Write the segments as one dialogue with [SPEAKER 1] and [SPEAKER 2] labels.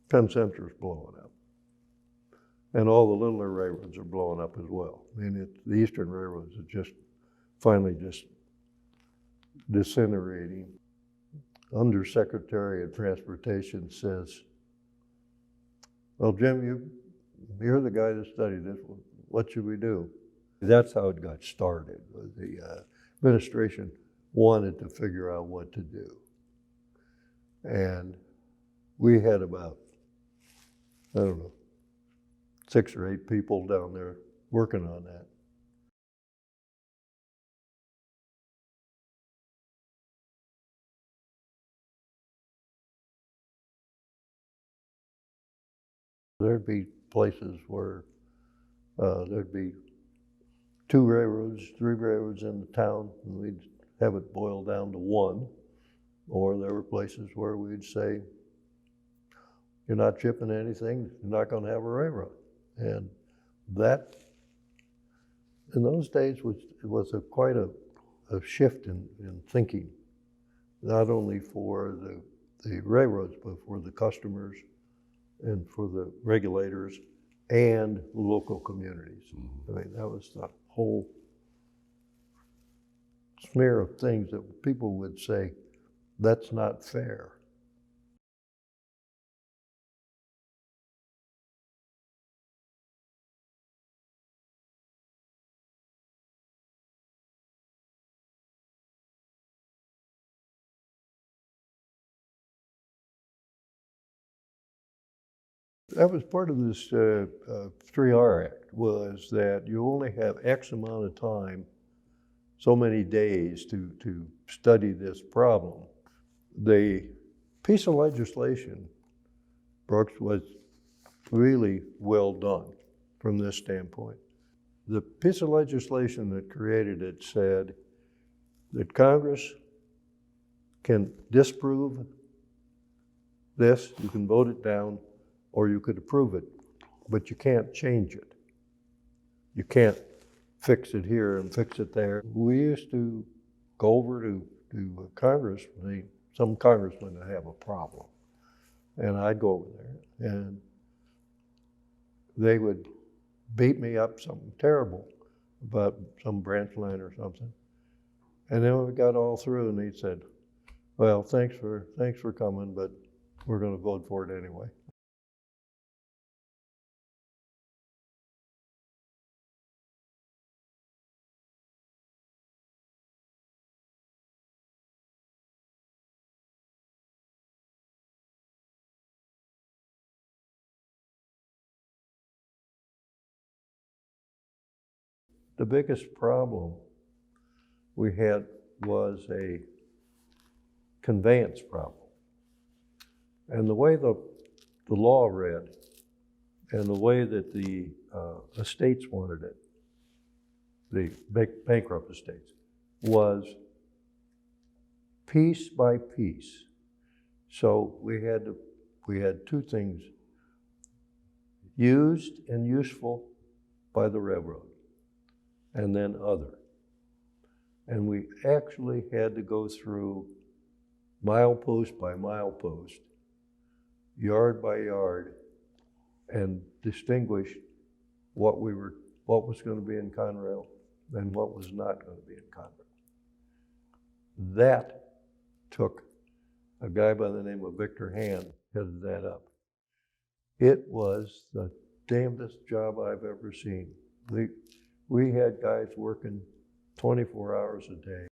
[SPEAKER 1] Penn Center's blowing up. And all the littler railroads are blowing up as well. I mean, the Eastern railroads are just finally just disintegrating. Undersecretary of Transportation says, well, Jim, you're the guy that studied this. What should we do? That's how it got started. The administration wanted to figure out what to do. And we had about, I don't know, 6 or 8 people down there working on that. There'd be places where there'd be 2 railroads, 3 railroads in the town, and we'd have it boiled down to 1. Or there were places where we'd say, you're not shipping anything, you're not going to have a railroad. And that, in those days, was quite a shift in thinking, not only for the railroads, but for the customers and for the regulators and local communities. I mean, that was the whole smear of things that people would say, that's not fair. That was part of this 3R Act, was that you only have X amount of time, so many days to study this problem. The piece of legislation, Brooks, was really well done from this standpoint. The piece of legislation that created it said that Congress can disprove this, you can vote it down, or you could approve it, but you can't change it. You can't fix it here and fix it there. We used to go over to Congress, some congressmen would have a problem, and I'd go over there, and they would beat me up something terrible about some branch line or something. And then we got all through, and he said, well, thanks for coming, but we're going to vote for it anyway. The biggest problem we had was a conveyance problem. And the way the law read and the way that the estates wanted it, the bankrupt estates, was piece by piece. So we had 2 things: used and useful by the railroad, and then other. And we actually had to go through milepost by milepost, yard by yard, and distinguish what was going to be in Conrail and what was not going to be in Conrail. That took a guy by the name of Victor Hand headed that up. It was the damnedest job I've ever seen. We had guys working 24 hours a day.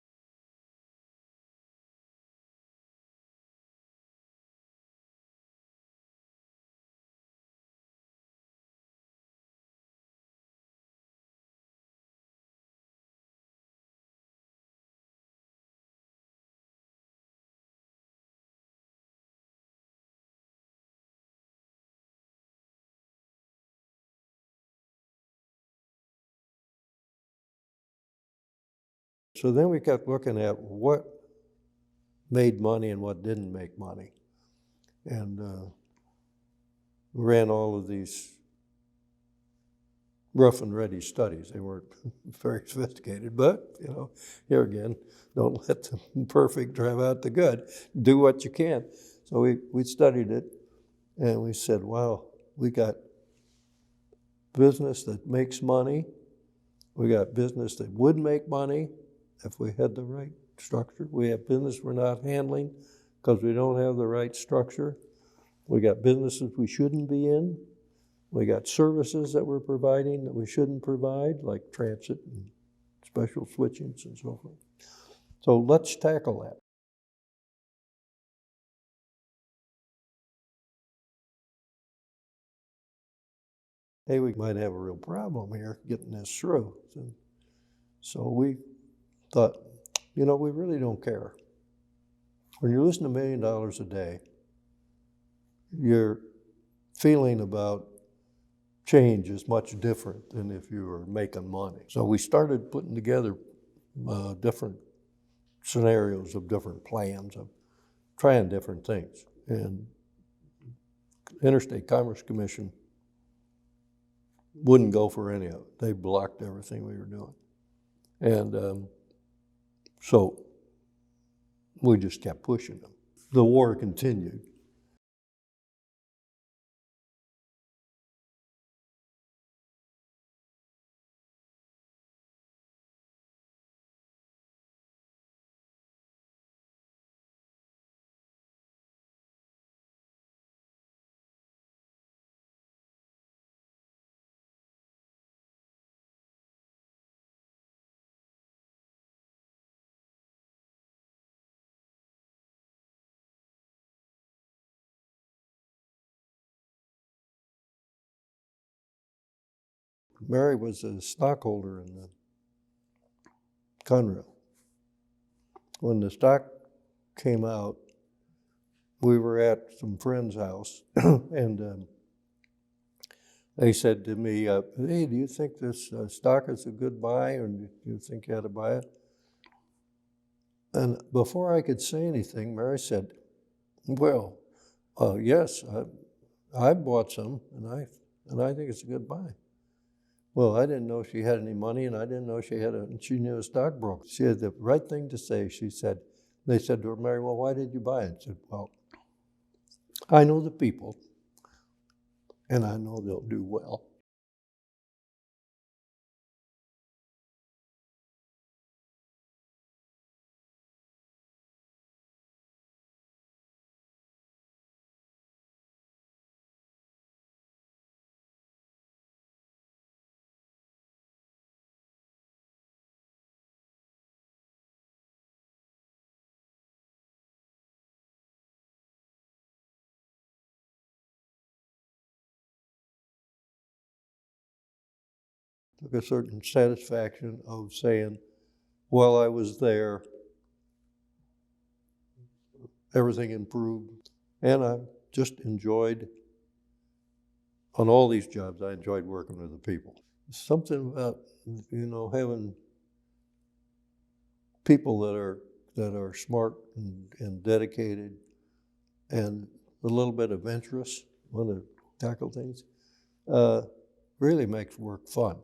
[SPEAKER 1] So then we kept looking at what made money and what didn't make money. And we ran all of these rough and ready studies. They weren't very sophisticated, but, here again, don't let the perfect drive out the good. Do what you can. So we studied it, And we said, wow, we got business that makes money. We got business that would make money if we had the right structure. We have business we're not handling because we don't have the right structure. We got businesses we shouldn't be in. We got services that we're providing that we shouldn't provide, like transit and special switchings and so forth. So let's tackle that. Hey, we might have a real problem here getting this through. So we thought, we really don't care. When you're losing $1 million a day, your feeling about change is much different than if you were making money. So we started putting together different scenarios of different plans of trying different things. And Interstate Commerce Commission wouldn't go for any of it. They blocked everything we were doing. And so we just kept pushing them. The war continued. Mary was a stockholder in the Conrail. When the stock came out, we were at some friend's house, and they said to me, hey, do you think this stock is a good buy, or do you think you ought to buy it? And before I could say anything, Mary said, well, yes, I bought some, and I think it's a good buy. Well, I didn't know she had any money, and I didn't know she knew a stockbroker. She had the right thing to say. They said to her, Mary, well, why did you buy it? She said, well, I know the people, and I know they'll do well. Took a certain satisfaction of saying, while I was there, everything improved. And I just enjoyed, on all these jobs, I enjoyed working with the people. Something about, having people that are smart and dedicated and a little bit adventurous, want to tackle things, really makes work fun.